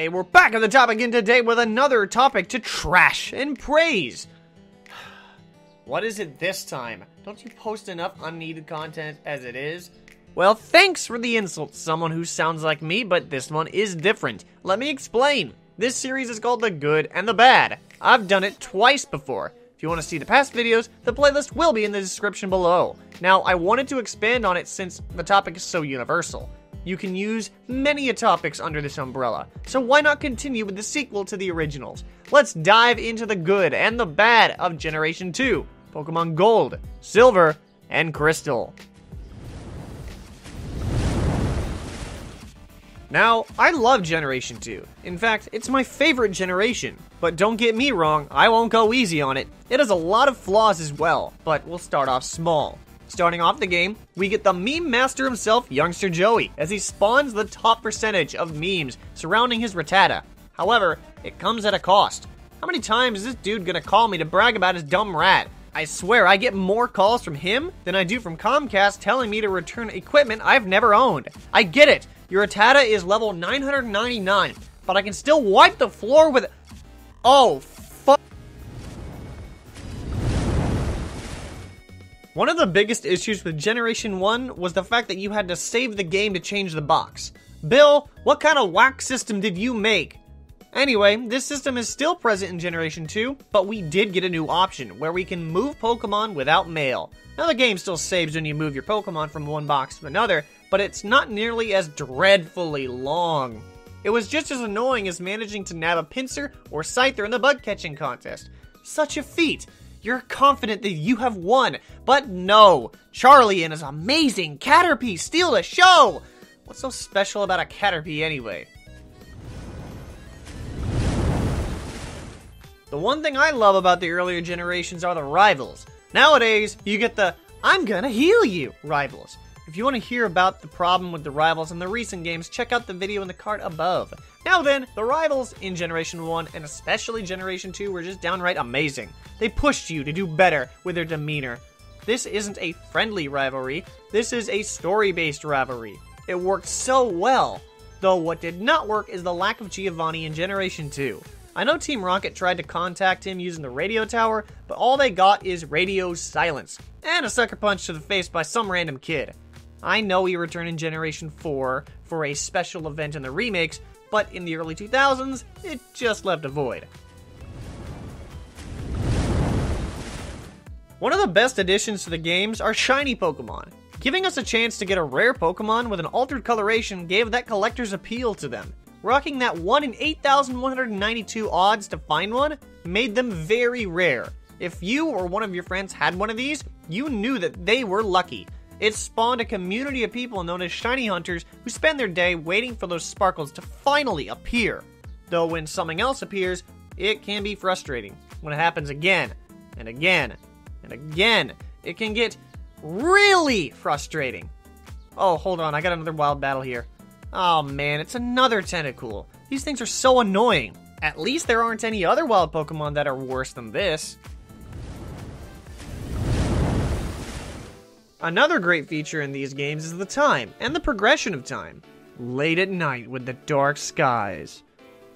Hey, we're back on the topic again today with another topic to trash and praise. What is it this time? Don't you post enough unneeded content as it is? Well, thanks for the insult, someone who sounds like me, but this one is different. Let me explain. This series is called The Good and the Bad. I've done it twice before. If you want to see the past videos, the playlist will be in the description below. Now, I wanted to expand on it since the topic is so universal. You can use many topics under this umbrella, so why not continue with the sequel to the originals? Let's dive into the good and the bad of Generation 2, Pokemon Gold, Silver, and Crystal. Now, I love Generation 2. In fact, it's my favorite generation. But don't get me wrong, I won't go easy on it. It has a lot of flaws as well, but we'll start off small. Starting off the game, we get the meme master himself, Youngster Joey, as he spawns the top percentage of memes surrounding his Rattata. However, it comes at a cost. How many times is this dude gonna call me to brag about his dumb rat? I swear I get more calls from him than I do from Comcast telling me to return equipment I've never owned. I get it, your Rattata is level 999, but I can still wipe the floor with... Oh, fuck. One of the biggest issues with Generation 1 was the fact that you had to save the game to change the box. Bill, what kind of whack system did you make? Anyway, this system is still present in Generation 2, but we did get a new option where we can move Pokemon without mail. Now the game still saves when you move your Pokemon from one box to another, but it's not nearly as dreadfully long. It was just as annoying as managing to nab a Pinsir or Scyther in the bug catching contest. Such a feat. You're confident that you have won, but no. Charlie and his amazing Caterpie steal the show! What's so special about a Caterpie anyway? The one thing I love about the earlier generations are the rivals. Nowadays, you get the I'm gonna heal you rivals. If you want to hear about the problem with the rivals in the recent games, check out the video in the card above. Now then, the rivals in Generation 1 and especially Generation 2 were just downright amazing. They pushed you to do better with their demeanor. This isn't a friendly rivalry, this is a story-based rivalry. It worked so well, though what did not work is the lack of Giovanni in Generation 2. I know Team Rocket tried to contact him using the radio tower, but all they got is radio silence, and a sucker punch to the face by some random kid. I know he returned in Generation 4 for a special event in the remakes, but in the early 2000s, it just left a void. One of the best additions to the games are shiny Pokemon. Giving us a chance to get a rare Pokemon with an altered coloration gave that collector's appeal to them. Rocking that 1 in 8,192 odds to find one made them very rare. If you or one of your friends had one of these, you knew that they were lucky. It spawned a community of people known as shiny hunters who spend their day waiting for those sparkles to finally appear. Though when something else appears, it can be frustrating. When it happens again, and again, and again, it can get really frustrating. Oh, hold on, I got another wild battle here. Oh man, it's another Tentacool. These things are so annoying. At least there aren't any other wild Pokemon that are worse than this. Another great feature in these games is the time, and the progression of time. Late at night with the dark skies.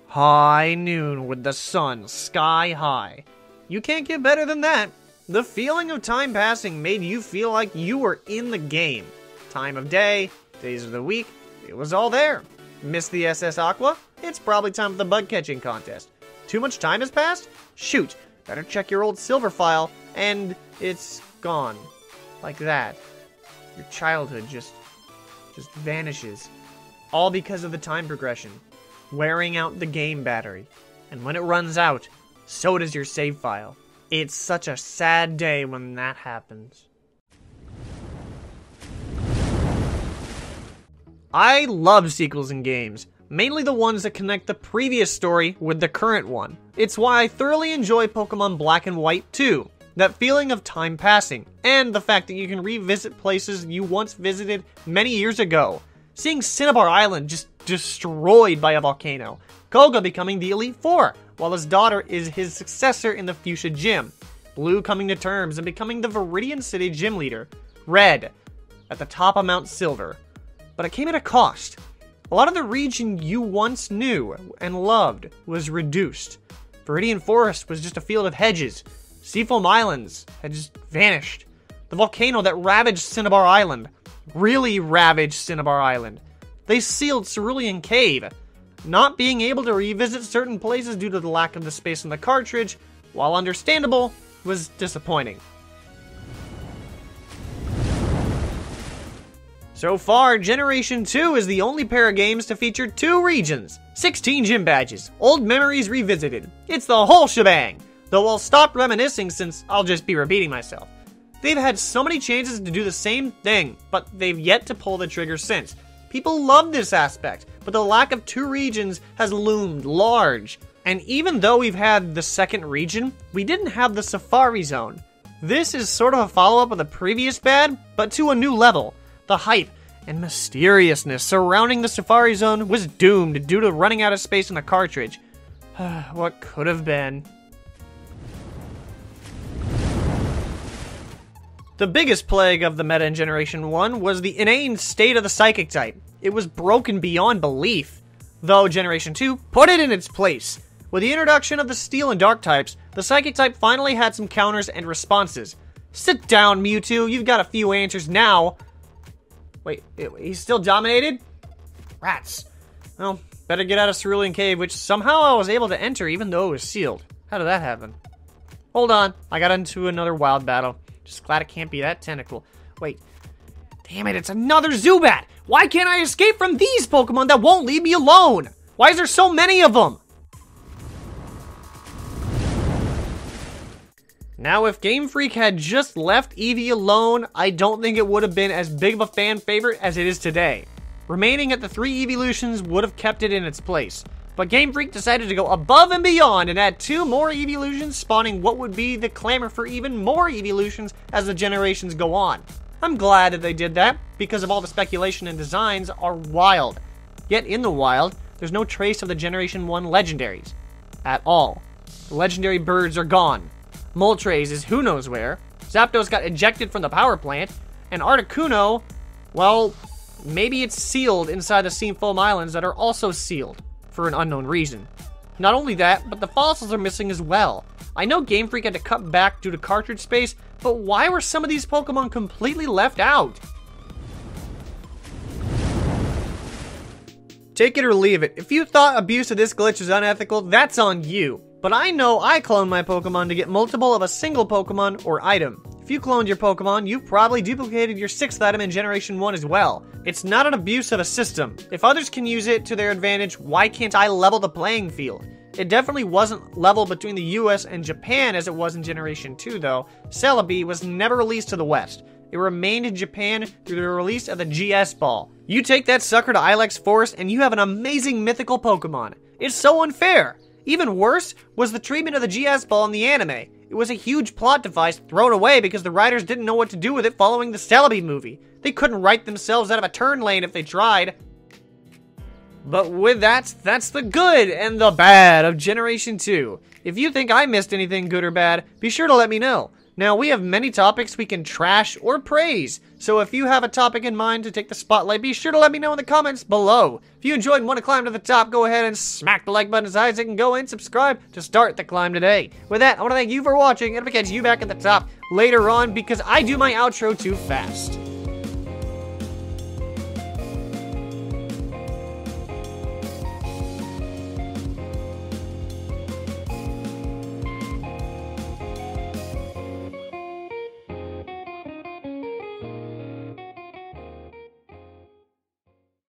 High noon with the sun sky high. You can't get better than that. The feeling of time passing made you feel like you were in the game. Time of day, days of the week, it was all there. Missed the SS Aqua? It's probably time for the bug catching contest. Too much time has passed? Shoot, better check your old silver file, and it's gone. Like that. Your childhood just vanishes. All because of the time progression. Wearing out the game battery. And when it runs out, so does your save file. It's such a sad day when that happens. I love sequels in games, mainly the ones that connect the previous story with the current one. It's why I thoroughly enjoy Pokemon Black and White too. That feeling of time passing, and the fact that you can revisit places you once visited many years ago. Seeing Cinnabar Island just destroyed by a volcano, Koga becoming the Elite Four, while his daughter is his successor in the Fuchsia Gym, Blue coming to terms and becoming the Viridian City gym leader, Red at the top of Mount Silver. But it came at a cost. A lot of the region you once knew and loved was reduced. Viridian Forest was just a field of hedges. Seafoam Islands had just vanished. The volcano that ravaged Cinnabar Island really ravaged Cinnabar Island. They sealed Cerulean Cave. Not being able to revisit certain places due to the lack of the space in the cartridge, while understandable, was disappointing. So far, Generation 2 is the only pair of games to feature 2 regions, 16 gym badges, old memories revisited. It's the whole shebang! Though I'll stop reminiscing since I'll just be repeating myself. They've had so many chances to do the same thing, but they've yet to pull the trigger since. People love this aspect, but the lack of 2 regions has loomed large. And even though we've had the second region, we didn't have the Safari Zone. This is sort of a follow-up of the previous bad, but to a new level. The hype and mysteriousness surrounding the Safari Zone was doomed due to running out of space in the cartridge. What could have been? The biggest plague of the meta in Generation 1 was the inane state of the Psychic type. It was broken beyond belief. Though Generation 2 put it in its place. With the introduction of the Steel and Dark types, the Psychic type finally had some counters and responses. Sit down, Mewtwo, you've got a few answers now. Wait, he's still dominated? Rats. Well, better get out of Cerulean Cave, which somehow I was able to enter even though it was sealed. How did that happen? Hold on, I got into another wild battle. Just glad it can't be that tentacle. Wait. Damn it, it's another Zubat! Why can't I escape from these Pokemon that won't leave me alone? Why is there so many of them? Now, if Game Freak had just left Eevee alone, I don't think it would have been as big of a fan favorite as it is today. Remaining at the 3 evolutions would have kept it in its place. But Game Freak decided to go above and beyond and add 2 more evolutions, spawning what would be the clamor for even more evolutions as the generations go on. I'm glad that they did that, because of all the speculation and designs are wild. Yet in the wild, there's no trace of the Generation 1 legendaries. At all. The legendary birds are gone. Moltres is who knows where. Zapdos got ejected from the power plant. And Articuno, well, maybe it's sealed inside the Seafoam Islands that are also sealed. For an unknown reason. Not only that, but the fossils are missing as well. I know Game Freak had to cut back due to cartridge space, but why were some of these Pokemon completely left out? Take it or leave it. If you thought abuse of this glitch was unethical, that's on you. But I know I cloned my Pokemon to get multiple of a single Pokemon or item. If you cloned your Pokemon, you've probably duplicated your 6th item in Generation 1 as well. It's not an abuse of a system. If others can use it to their advantage, why can't I level the playing field? It definitely wasn't level between the US and Japan as it was in Generation 2 though. Celebi was never released to the West. It remained in Japan through the release of the GS Ball. You take that sucker to Ilex Forest and you have an amazing mythical Pokemon. It's so unfair. Even worse was the treatment of the GS Ball in the anime. It was a huge plot device thrown away because the writers didn't know what to do with it following the Celebi movie. They couldn't write themselves out of a turn lane if they tried. But with that, that's the good and the bad of Generation 2. If you think I missed anything good or bad, be sure to let me know. Now, we have many topics we can trash or praise, so if you have a topic in mind to take the spotlight, be sure to let me know in the comments below. If you enjoyed and want to climb to the top, go ahead and smack the like button as high as it can go and subscribe to start the climb today. With that, I want to thank you for watching, and I'll catch you back at the top later on because I do my outro too fast.